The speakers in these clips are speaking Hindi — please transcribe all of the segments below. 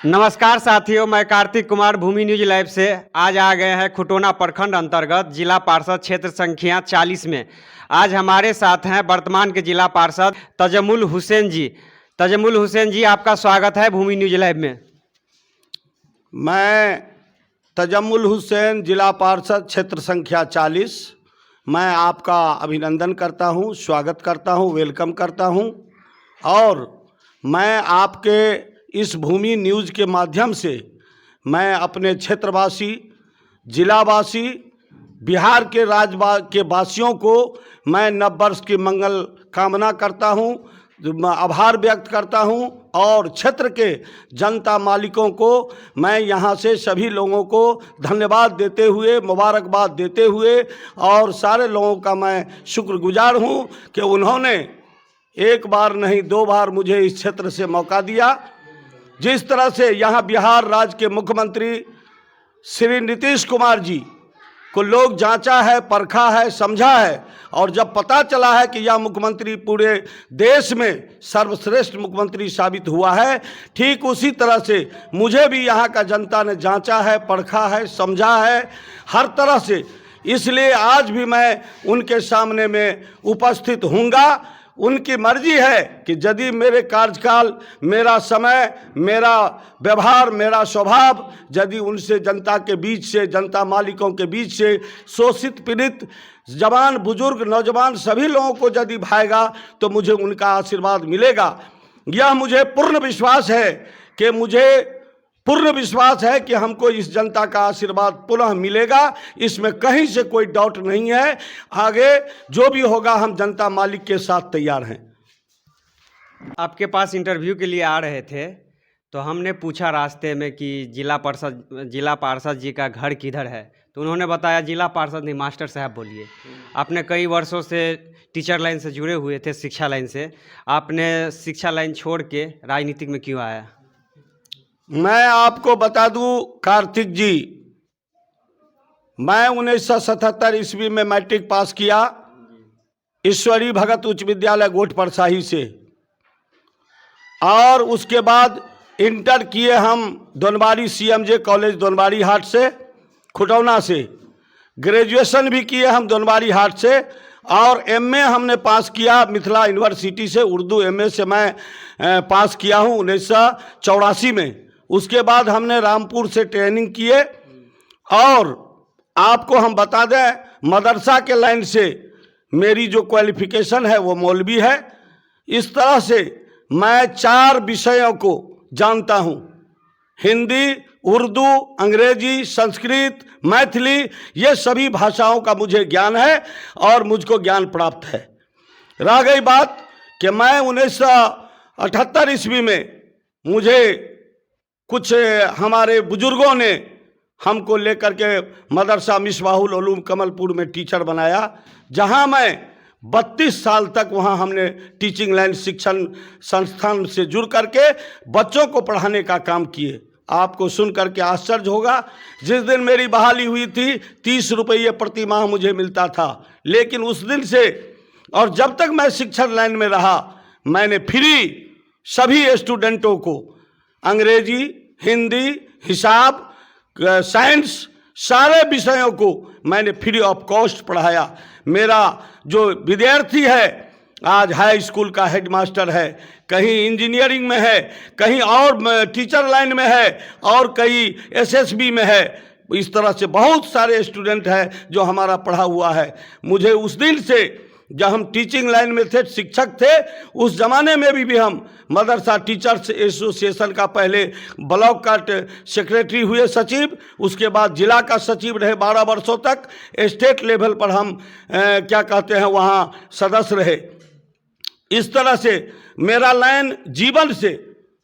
नमस्कार साथियों, मैं कार्तिक कुमार भूमि न्यूज लाइव से आज आ गए हैं खुटोना प्रखंड अंतर्गत जिला पार्षद क्षेत्र संख्या 40 में। आज हमारे साथ हैं वर्तमान के जिला पार्षद तजमुल हुसैन जी। तजमुल हुसैन जी, आपका स्वागत है भूमि न्यूज लाइव में। मैं तजमुल हुसैन, जिला पार्षद क्षेत्र संख्या 40, मैं आपका अभिनंदन करता हूं, स्वागत करता हूं, वेलकम करता हूं। और मैं आपके इस भूमि न्यूज़ के माध्यम से मैं अपने क्षेत्रवासी, जिलावासी, बिहार के के वासियों को मैं नव वर्ष की मंगल कामना करता हूं, आभार व्यक्त करता हूं। और क्षेत्र के जनता मालिकों को मैं यहां से सभी लोगों को धन्यवाद देते हुए, मुबारकबाद देते हुए और सारे लोगों का मैं शुक्रगुजार हूं कि उन्होंने एक बार नहीं 2 बार मुझे इस क्षेत्र से मौका दिया। जिस तरह से यहाँ बिहार राज्य के मुख्यमंत्री श्री नीतीश कुमार जी को लोग जांचा है, परखा है, समझा है, और जब पता चला है कि यह मुख्यमंत्री पूरे देश में सर्वश्रेष्ठ मुख्यमंत्री साबित हुआ है, ठीक उसी तरह से मुझे भी यहाँ का जनता ने जांचा है, परखा है, समझा है हर तरह से। इसलिए आज भी मैं उनके सामने में उपस्थित हूँगा। उनकी मर्जी है कि यदि मेरे कार्यकाल, मेरा समय, मेरा व्यवहार, मेरा स्वभाव यदि उनसे जनता के बीच से, जनता मालिकों के बीच से, शोषित पीड़ित जवान, बुजुर्ग, नौजवान सभी लोगों को यदि भाएगा तो मुझे उनका आशीर्वाद मिलेगा। यह मुझे पूर्ण विश्वास है कि हमको इस जनता का आशीर्वाद पुनः मिलेगा। इसमें कहीं से कोई डाउट नहीं है। आगे जो भी होगा हम जनता मालिक के साथ तैयार हैं। आपके पास इंटरव्यू के लिए आ रहे थे तो हमने पूछा रास्ते में कि जिला पार्षद जी का घर किधर है, तो उन्होंने बताया जिला पार्षद नहीं, मास्टर साहब बोलिए। आपने कई वर्षों से टीचर लाइन से जुड़े हुए थे, शिक्षा लाइन से। आपने शिक्षा लाइन छोड़ के राजनीतिक में क्यों आया? मैं आपको बता दूं कार्तिक जी, मैं 1977 ईस्वी में मैट्रिक पास किया ईश्वरी भगत उच्च विद्यालय गोठ परसाही से, और उसके बाद इंटर किए हम दोनबारी CMJ कॉलेज दोनबारी हाट से, खुटौना से। ग्रेजुएशन भी किए हम दोनबारी हाट से, और MA हमने पास किया मिथिला यूनिवर्सिटी से। उर्दू MA से मैं पास किया हूँ 1984 में। उसके बाद हमने रामपुर से ट्रेनिंग किए। और आपको हम बता दें, मदरसा के लाइन से मेरी जो क्वालिफिकेशन है वो मौलवी है। इस तरह से मैं 4 विषयों को जानता हूँ: हिंदी, उर्दू, अंग्रेजी, संस्कृत, मैथिली, ये सभी भाषाओं का मुझे ज्ञान है और मुझको ज्ञान प्राप्त है। रह गई बात कि मैं 1978 ईस्वी में मुझे कुछ हमारे बुजुर्गों ने हमको लेकर के मदरसा मिसबाहुल उलूम कमलपुर में टीचर बनाया, जहां मैं 32 साल तक वहां हमने टीचिंग लाइन शिक्षण संस्थान से जुड़ करके बच्चों को पढ़ाने का काम किए। आपको सुन करके आश्चर्य होगा, जिस दिन मेरी बहाली हुई थी 30 रुपये प्रति माह मुझे मिलता था। लेकिन उस दिन से और जब तक मैं शिक्षण लाइन में रहा, मैंने फ्री सभी स्टूडेंटों को अंग्रेजी, हिंदी, हिसाब, साइंस, सारे विषयों को मैंने फ्री ऑफ कॉस्ट पढ़ाया। मेरा जो विद्यार्थी है आज हाई स्कूल का हेडमास्टर है, कहीं इंजीनियरिंग में है, कहीं और टीचर लाइन में है, और कहीं SSB में है। इस तरह से बहुत सारे स्टूडेंट हैं जो हमारा पढ़ा हुआ है। मुझे उस दिन से, जब हम टीचिंग लाइन में थे, शिक्षक थे, उस ज़माने में भी हम मदरसा टीचर्स एसोसिएशन का पहले ब्लॉक का सेक्रेटरी हुए, सचिव, उसके बाद जिला का सचिव रहे 12 वर्षों तक। स्टेट लेवल पर हम वहाँ सदस्य रहे। इस तरह से मेरा लाइन जीवन से,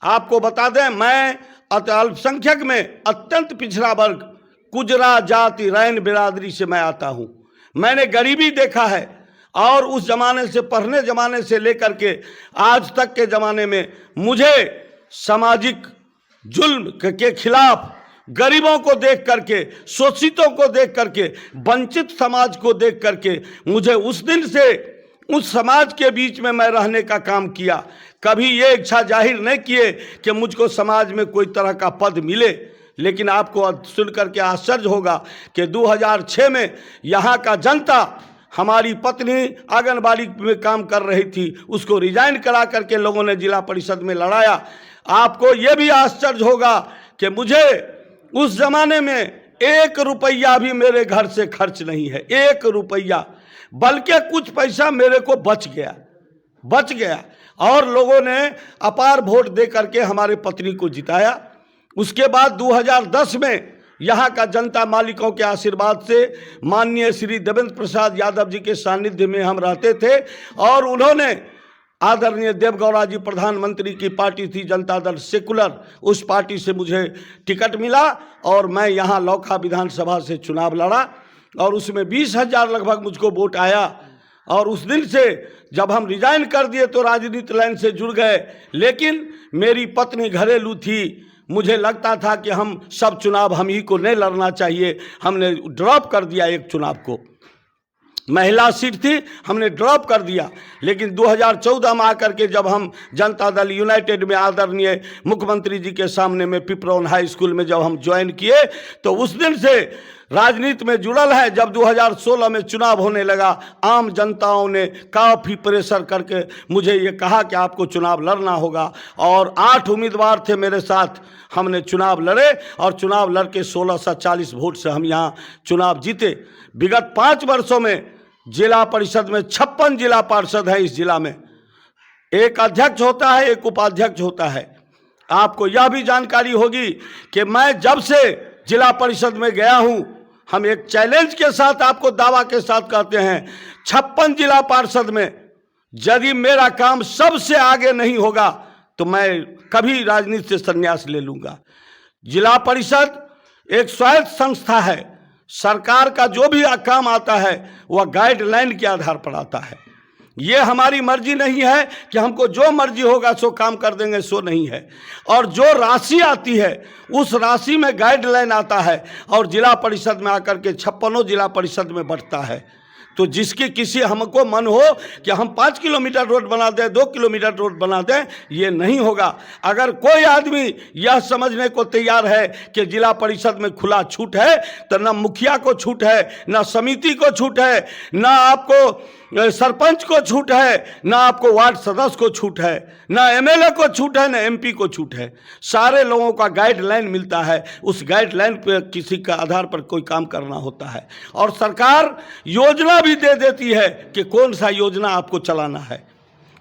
आपको बता दें, मैं अल्पसंख्यक में अत्यंत पिछड़ा वर्ग, गुजरा जाति रैन बिरादरी से मैं आता हूँ। मैंने गरीबी देखा है, और उस जमाने से, पढ़ने जमाने से लेकर के आज तक के ज़माने में मुझे सामाजिक जुल्म के खिलाफ, गरीबों को देख करके, शोषितों को देख करके, वंचित समाज को देख करके मुझे उस दिन से उस समाज के बीच में मैं रहने का काम किया। कभी ये इच्छा जाहिर नहीं किए कि मुझको समाज में कोई तरह का पद मिले। लेकिन आपको सुन करके आश्चर्य होगा कि 2006 में यहाँ का जनता, हमारी पत्नी आंगनबाड़ी में काम कर रही थी, उसको रिजाइन करा करके लोगों ने जिला परिषद में लड़ाया। आपको ये भी आश्चर्य होगा कि मुझे उस जमाने में 1 रुपया भी मेरे घर से खर्च नहीं है, 1 रुपया, बल्कि कुछ पैसा मेरे को बच गया और लोगों ने अपार वोट दे करके हमारे पत्नी को जिताया। उसके बाद 2010 में यहाँ का जनता मालिकों के आशीर्वाद से माननीय श्री देवेंद्र प्रसाद यादव जी के सानिध्य में हम रहते थे और उन्होंने आदरणीय देवगौड़ा जी प्रधानमंत्री की पार्टी थी जनता दल सेकुलर, उस पार्टी से मुझे टिकट मिला और मैं यहाँ लौखा विधानसभा से चुनाव लड़ा और उसमें 20,000 लगभग मुझको वोट आया। और उस दिन से जब हम रिजाइन कर दिए तो राजनीति लाइन से जुड़ गए। लेकिन मेरी पत्नी घरेलू थी, मुझे लगता था कि हम सब चुनाव हम ही को नहीं लड़ना चाहिए। हमने ड्रॉप कर दिया, एक चुनाव को, महिला सीट थी, हमने ड्रॉप कर दिया। लेकिन 2014 में आकर के जब हम जनता दल यूनाइटेड में आदरणीय मुख्यमंत्री जी के सामने में पिपरौन हाई स्कूल में जब हम ज्वाइन किए तो उस दिन से राजनीति में जुड़ल है। जब 2016 में चुनाव होने लगा, आम जनताओं ने काफ़ी प्रेशर करके मुझे ये कहा कि आपको चुनाव लड़ना होगा और 8 उम्मीदवार थे मेरे साथ। हमने चुनाव लड़े और चुनाव लड़के 1640 वोट से हम यहाँ चुनाव जीते। विगत 5 वर्षों में जिला परिषद में 56 जिला पार्षद हैं। इस जिला में एक अध्यक्ष होता है, एक उपाध्यक्ष होता है। आपको यह भी जानकारी होगी कि मैं जब से जिला परिषद में गया हूं, हम एक चैलेंज के साथ आपको दावा के साथ कहते हैं, 56 जिला पार्षद में यदि मेरा काम सबसे आगे नहीं होगा तो मैं कभी राजनीति से संन्यास ले लूंगा। जिला परिषद एक स्वायत्त संस्था है। सरकार का जो भी काम आता है वह गाइडलाइन के आधार पर आता है। ये हमारी मर्जी नहीं है कि हमको जो मर्जी होगा सो काम कर देंगे, सो नहीं है। और जो राशि आती है उस राशि में गाइडलाइन आता है और जिला परिषद में आकर के 56 जिला परिषद में बढ़ता है। तो जिसकी किसी हमको मन हो कि हम 5 किलोमीटर रोड बना दें, 2 किलोमीटर रोड बना दें, ये नहीं होगा। अगर कोई आदमी यह समझने को तैयार है कि जिला परिषद में खुला छूट है तो न मुखिया को छूट है, न समिति को छूट है, न आपको सरपंच को छूट है, न आपको वार्ड सदस्य को छूट है, न एमएलए को छूट है, न एमपी को छूट है। सारे लोगों का गाइडलाइन मिलता है। उस गाइडलाइन पर किसी का आधार पर कोई काम करना होता है और सरकार योजना भी दे देती है कि कौन सा योजना आपको चलाना है।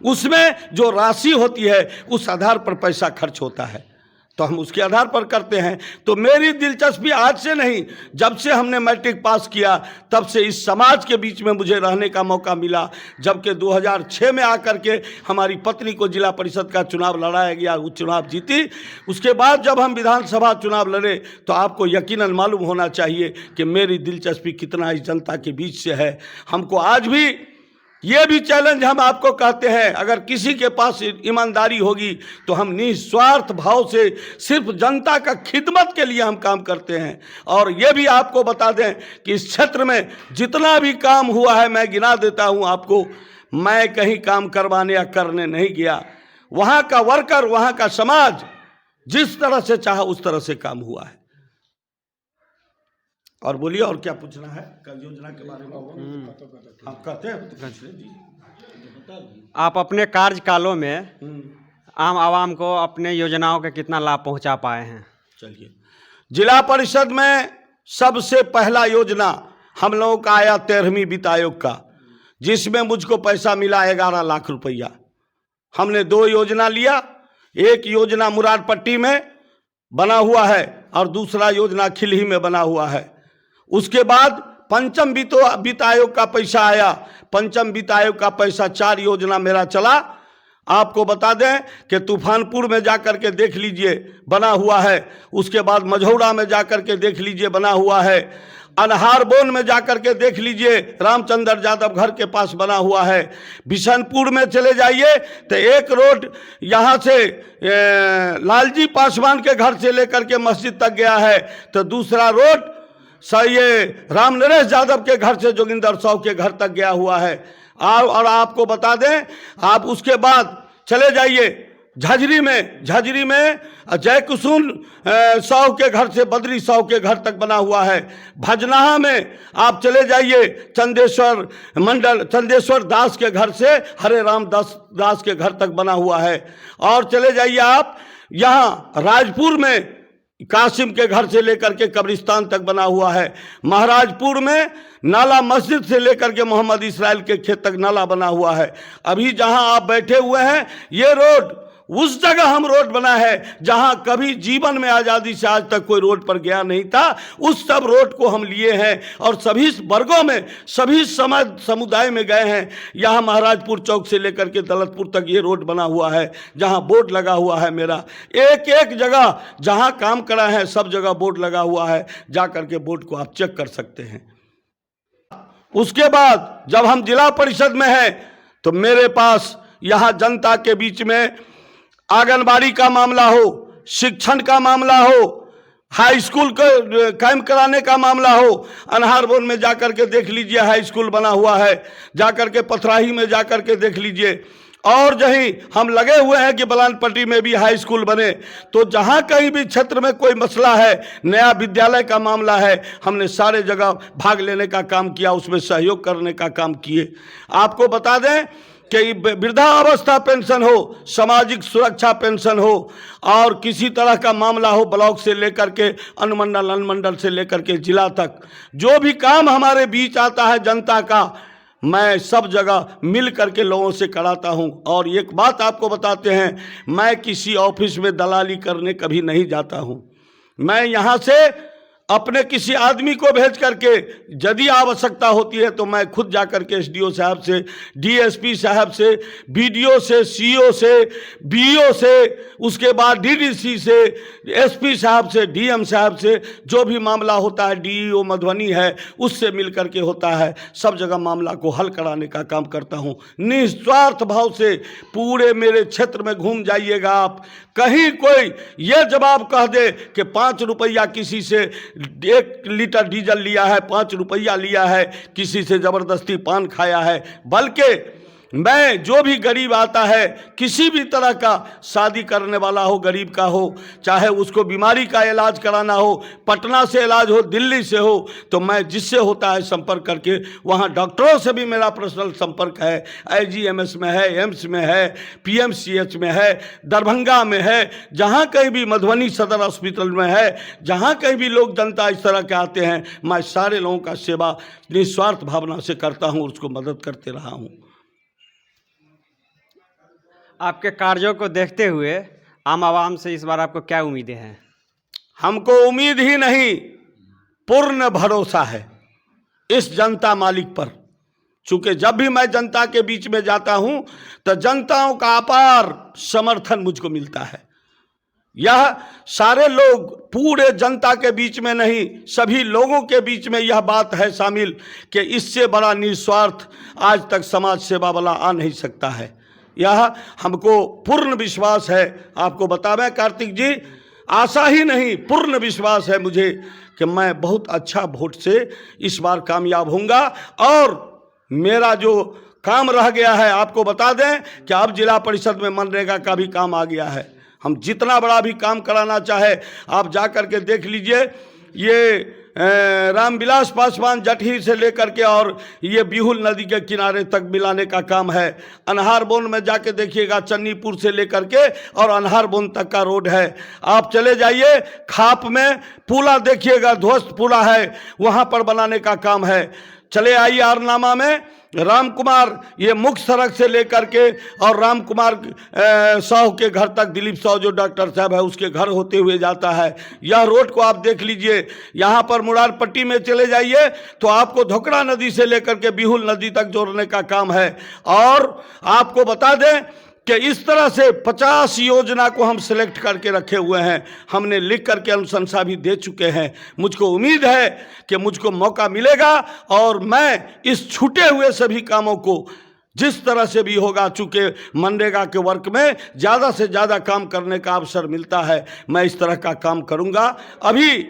उसमें जो राशि होती है उस आधार पर पैसा खर्च होता है, तो हम उसके आधार पर करते हैं। तो मेरी दिलचस्पी आज से नहीं, जब से हमने मैट्रिक पास किया तब से इस समाज के बीच में मुझे रहने का मौका मिला। जबकि 2006 में आकर के हमारी पत्नी को जिला परिषद का चुनाव लड़ाया गया, वो चुनाव जीती। उसके बाद जब हम विधानसभा चुनाव लड़े तो आपको यकीनन मालूम होना चाहिए कि मेरी दिलचस्पी कितना इस जनता के बीच से है। हमको आज भी ये भी चैलेंज हम आपको कहते हैं, अगर किसी के पास ईमानदारी होगी तो हम निस्वार्थ भाव से सिर्फ जनता का खिदमत के लिए हम काम करते हैं। और ये भी आपको बता दें कि इस क्षेत्र में जितना भी काम हुआ है मैं गिना देता हूं आपको। मैं कहीं काम करवाने या करने नहीं गया। वहाँ का वर्कर, वहाँ का समाज जिस तरह से चाहा उस तरह से काम हुआ है। और बोलिए और क्या पूछना है कल योजना के बारे में? आप कहते हैं आप अपने कार्यकालों में आम आवाम को अपने योजनाओं के कितना लाभ पहुंचा पाए हैं? चलिए, जिला परिषद में सबसे पहला योजना हम लोगों का आया 13वीं वित्त आयोग का, जिसमें मुझको पैसा मिला 11 लाख रुपया। हमने 2 योजना लिया। एक योजना मुरारपट्टी में बना हुआ है और दूसरा योजना खिलही में बना हुआ है। उसके बाद पंचम वित्त आयोग का पैसा आया। पंचम वित्त आयोग का पैसा 4 योजना मेरा चला। आपको बता दें कि तूफानपुर में जाकर के देख लीजिए बना हुआ है। उसके बाद मझौड़ा में जाकर के देख लीजिए बना हुआ है। अनहारबोन में जाकर के देख लीजिए रामचंद्र यादव घर के पास बना हुआ है। बिशनपुर में चले जाइए तो एक रोड यहाँ से लालजी पासवान के घर से लेकर के मस्जिद तक गया है, तो दूसरा रोड ये राम नरेश यादव के घर से जोगिंदर साहू के घर तक गया हुआ है। और आपको बता दें, आप उसके बाद चले जाइए झजरी में जय कुसुम साहू के घर से बद्री साहू के घर तक बना हुआ है। भजनाहा में आप चले जाइए चंदेश्वर दास के घर से हरे राम दास के घर तक बना हुआ है। और चले जाइए आप यहाँ राजपुर में कासिम के घर से लेकर के कब्रिस्तान तक बना हुआ है। महाराजपुर में नाला मस्जिद से लेकर के मोहम्मद इसराइल के खेत तक नाला बना हुआ है। अभी जहां आप बैठे हुए हैं ये रोड, उस जगह हम रोड बना है जहां कभी जीवन में आज़ादी से आज तक कोई रोड पर गया नहीं था। उस सब रोड को हम लिए हैं और सभी वर्गों में, सभी समाज समुदाय में गए हैं। यहाँ महाराजपुर चौक से लेकर के दौलतपुर तक ये रोड बना हुआ है, जहाँ बोर्ड लगा हुआ है मेरा। एक एक जगह जहाँ काम करा है सब जगह बोर्ड लगा हुआ है, जा करके बोर्ड को आप चेक कर सकते हैं। उसके बाद जब हम जिला परिषद में हैं तो मेरे पास यहाँ जनता के बीच में आंगनबाड़ी का मामला हो, शिक्षण का मामला हो, हाई स्कूल को कायम कराने का मामला हो, अनहारबोन में जाकर के देख लीजिए हाई स्कूल बना हुआ है, जाकर के पथराही में जाकर के देख लीजिए। और जहीं हम लगे हुए हैं कि बलानपट्टी में भी हाई स्कूल बने। तो जहां कहीं भी क्षेत्र में कोई मसला है, नया विद्यालय का मामला है, हमने सारे जगह भाग लेने का काम किया, उसमें सहयोग करने का काम किए। आपको बता दें कि वृद्धावस्था पेंशन हो, सामाजिक सुरक्षा पेंशन हो और किसी तरह का मामला हो, ब्लॉक से लेकर के अनुमंडल से लेकर के जिला तक जो भी काम हमारे बीच आता है जनता का, मैं सब जगह मिल करके लोगों से कराता हूं। और एक बात आपको बताते हैं, मैं किसी ऑफिस में दलाली करने कभी नहीं जाता हूं। मैं यहां से अपने किसी आदमी को भेज करके यदि आवश्यकता होती है तो मैं खुद जाकर के एसडीओ साहब से, डीएसपी साहब से, बीडीओ से, सीओ से, बीईओ से, उसके बाद डीडीसी से, एसपी साहब से, डीएम साहब से, जो भी मामला होता है, डीईओ मधुबनी है, उससे मिल करके होता है। सब जगह मामला को हल कराने का काम करता हूँ निस्वार्थ भाव से। पूरे मेरे क्षेत्र में घूम जाइएगा आप, कहीं कोई ये जवाब कह दे कि 5 रुपया किसी से 1 लीटर डीजल लिया है, 5 रुपया लिया है, किसी से ज़बरदस्ती पान खाया है, बल्कि मैं जो भी गरीब आता है, किसी भी तरह का शादी करने वाला हो, गरीब का हो, चाहे उसको बीमारी का इलाज कराना हो, पटना से इलाज हो, दिल्ली से हो, तो मैं जिससे होता है संपर्क करके, वहाँ डॉक्टरों से भी मेरा पर्सनल संपर्क है। आईजीएमएस में है, एम्स में है, पीएमसीएच में है, दरभंगा में है, जहाँ कहीं भी मधुबनी सदर हॉस्पिटल में है, जहाँ कहीं भी लोग जनता इस तरह के आते हैं, मैं सारे लोगों का सेवा निस्वार्थ भावना से करता हूँ, उसको मदद करते रहा हूँ। आपके कार्यों को देखते हुए आम आवाम से इस बार आपको क्या उम्मीदें हैं? हमको उम्मीद ही नहीं, पूर्ण भरोसा है इस जनता मालिक पर। चूंकि जब भी मैं जनता के बीच में जाता हूं तो जनताओं का अपार समर्थन मुझको मिलता है। यह सारे लोग पूरे जनता के बीच में नहीं, सभी लोगों के बीच में यह बात है शामिल कि इससे बड़ा निस्वार्थ आज तक समाज सेवा वाला आ नहीं सकता है। यह हमको पूर्ण विश्वास है। आपको बतावें कार्तिक जी, आशा ही नहीं पूर्ण विश्वास है मुझे कि मैं बहुत अच्छा वोट से इस बार कामयाब होऊंगा। और मेरा जो काम रह गया है, आपको बता दें कि अब जिला परिषद में मनरेगा का भी काम आ गया है। हम जितना बड़ा भी काम कराना चाहे आप जा कर के देख लीजिए। ये रामविलास पासवान जटही से लेकर के और ये बिहुल नदी के किनारे तक मिलाने का काम है। अनहारबोन में जाके देखिएगा, चन्नीपुर से लेकर के और अनहारबोन तक का रोड है। आप चले जाइए खाप में, पुला देखिएगा, ध्वस्त पुला है, वहाँ पर बनाने का काम है। चले आइए आरनामा में राम कुमार, ये मुख्य सड़क से लेकर के और राम कुमार साहू के घर तक, दिलीप साहू जो डॉक्टर साहब है उसके घर होते हुए जाता है। यह रोड को आप देख लीजिए। यहाँ पर मुरारपट्टी में चले जाइए तो आपको धोकड़ा नदी से लेकर के बिहुल नदी तक जोड़ने का काम है। और आपको बता दें कि इस तरह से 50 योजना को हम सिलेक्ट करके रखे हुए हैं, हमने लिख करके अनुशंसा भी दे चुके हैं। मुझको उम्मीद है कि मुझको मौका मिलेगा और मैं इस छूटे हुए सभी कामों को जिस तरह से भी होगा, चूँकि मनरेगा के वर्क में ज़्यादा से ज़्यादा काम करने का अवसर मिलता है, मैं इस तरह का काम करूँगा। अभी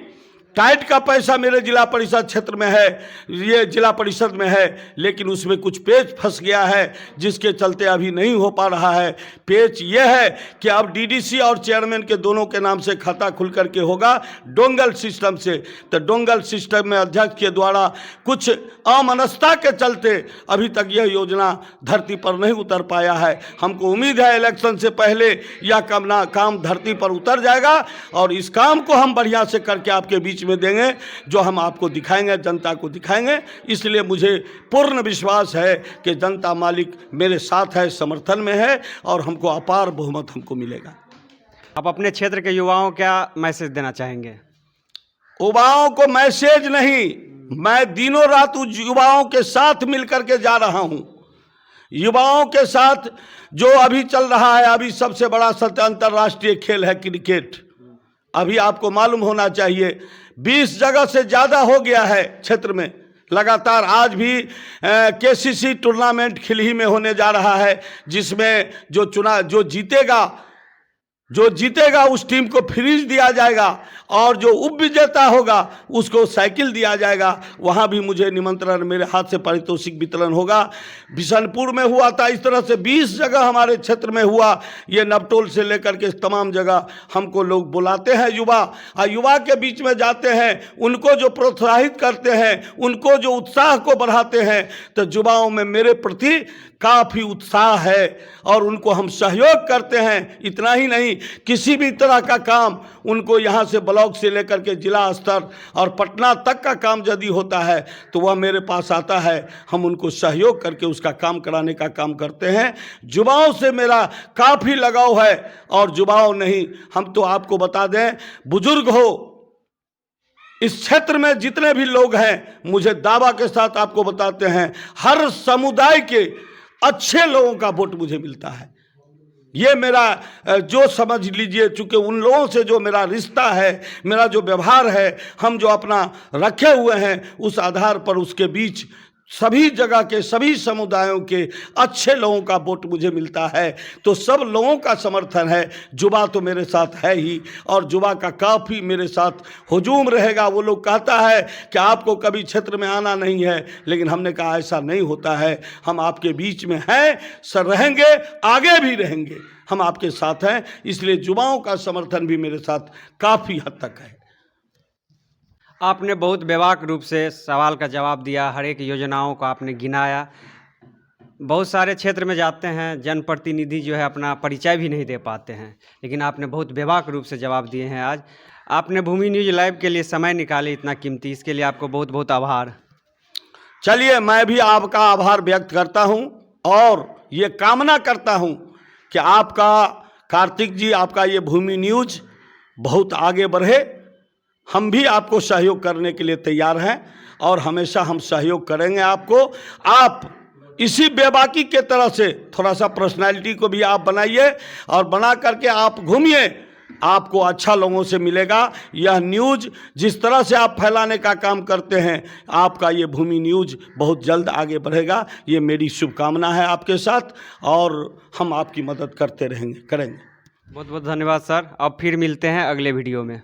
टाइट का पैसा मेरे जिला परिषद क्षेत्र में है, ये जिला परिषद में है, लेकिन उसमें कुछ पेच फंस गया है जिसके चलते अभी नहीं हो पा रहा है। पेच ये है कि अब डीडीसी और चेयरमैन के दोनों के नाम से खाता खुल करके होगा डोंगल सिस्टम से। तो डोंगल सिस्टम में अध्यक्ष के द्वारा कुछ अमनस्ता के चलते अभी तक यह योजना धरती पर नहीं उतर पाया है। हमको उम्मीद है इलेक्शन से पहले यह काम धरती पर उतर जाएगा और इस काम को हम बढ़िया से करके आपके बीच में देंगे, जो हम आपको दिखाएंगे, जनता को दिखाएंगे। इसलिए मुझे पूर्ण विश्वास है कि जनता मालिक मेरे साथ है, समर्थन में है और हमको अपार बहुमत हमको मिलेगा। आप अपने क्षेत्र के युवाओं को क्या मैसेज देना चाहेंगे? युवाओं को मैसेज नहीं, मैं दिनों रात उन युवाओं के साथ मिलकर के जा रहा हूं। युवाओं के साथ जो अभी चल रहा है, अभी सबसे बड़ा अंतर्राष्ट्रीय खेल है क्रिकेट। अभी आपको मालूम होना चाहिए 20 जगह से ज़्यादा हो गया है क्षेत्र में लगातार। आज भी केसीसी टूर्नामेंट खिलही में होने जा रहा है, जिसमें जो जीतेगा उस टीम को फ्रीज दिया जाएगा और जो उप विजेता होगा उसको साइकिल दिया जाएगा। वहाँ भी मुझे निमंत्रण, मेरे हाथ से पारितोषिक वितरण होगा। बिशनपुर में हुआ था, इस तरह से 20 जगह हमारे क्षेत्र में हुआ। ये नवटोल से लेकर के तमाम जगह हमको लोग बुलाते हैं युवा, और युवा के बीच में जाते हैं, उनको जो प्रोत्साहित करते हैं, उनको जो उत्साह को बढ़ाते हैं, तो युवाओं में मेरे प्रति काफ़ी उत्साह है और उनको हम सहयोग करते हैं। इतना ही नहीं, किसी भी तरह का काम उनको यहाँ से ब्लॉक से लेकर के जिला स्तर और पटना तक का काम यदि होता है तो वह मेरे पास आता है, हम उनको सहयोग करके उसका काम कराने का काम करते हैं। युवाओं से मेरा काफ़ी लगाव है और युवाओं नहीं, हम तो आपको बता दें, बुजुर्ग हो, इस क्षेत्र में जितने भी लोग हैं, मुझे दावा के साथ आपको बताते हैं, हर समुदाय के अच्छे लोगों का वोट मुझे मिलता है। ये मेरा जो समझ लीजिए, चूँकि उन लोगों से जो मेरा रिश्ता है, मेरा जो व्यवहार है, हम जो अपना रखे हुए हैं, उस आधार पर उसके बीच सभी जगह के सभी समुदायों के अच्छे लोगों का वोट मुझे मिलता है। तो सब लोगों का समर्थन है। युवा तो मेरे साथ है ही और युवा का काफ़ी मेरे साथ हुजूम रहेगा। वो लोग कहता है कि आपको कभी क्षेत्र में आना नहीं है, लेकिन हमने कहा ऐसा नहीं होता है, हम आपके बीच में हैं, सर रहेंगे, आगे भी रहेंगे, हम आपके साथ हैं। इसलिए युवाओं का समर्थन भी मेरे साथ काफ़ी हद तक है। आपने बहुत बेबाक रूप से सवाल का जवाब दिया, हर एक योजनाओं को आपने गिनाया। बहुत सारे क्षेत्र में जाते हैं, जनप्रतिनिधि जो है अपना परिचय भी नहीं दे पाते हैं, लेकिन आपने बहुत बेबाक रूप से जवाब दिए हैं। आज आपने भूमि न्यूज़ लाइव के लिए समय निकाले इतना कीमती, इसके लिए आपको बहुत बहुत आभार। चलिए, मैं भी आपका आभार व्यक्त करता हूं और ये कामना करता हूं कि आपका, कार्तिक जी, आपका ये भूमि न्यूज़ बहुत आगे बढ़े। हम भी आपको सहयोग करने के लिए तैयार हैं और हमेशा हम सहयोग करेंगे आपको। आप इसी बेबाकी के तरह से थोड़ा सा पर्सनालिटी को भी आप बनाइए और बना करके आप घूमिए, आपको अच्छा लोगों से मिलेगा। यह न्यूज़ जिस तरह से आप फैलाने का काम करते हैं, आपका ये भूमि न्यूज़ बहुत जल्द आगे बढ़ेगा। ये मेरी शुभकामना है आपके साथ और हम आपकी मदद करते करेंगे। बहुत बहुत धन्यवाद सर। अब फिर मिलते हैं अगले वीडियो में।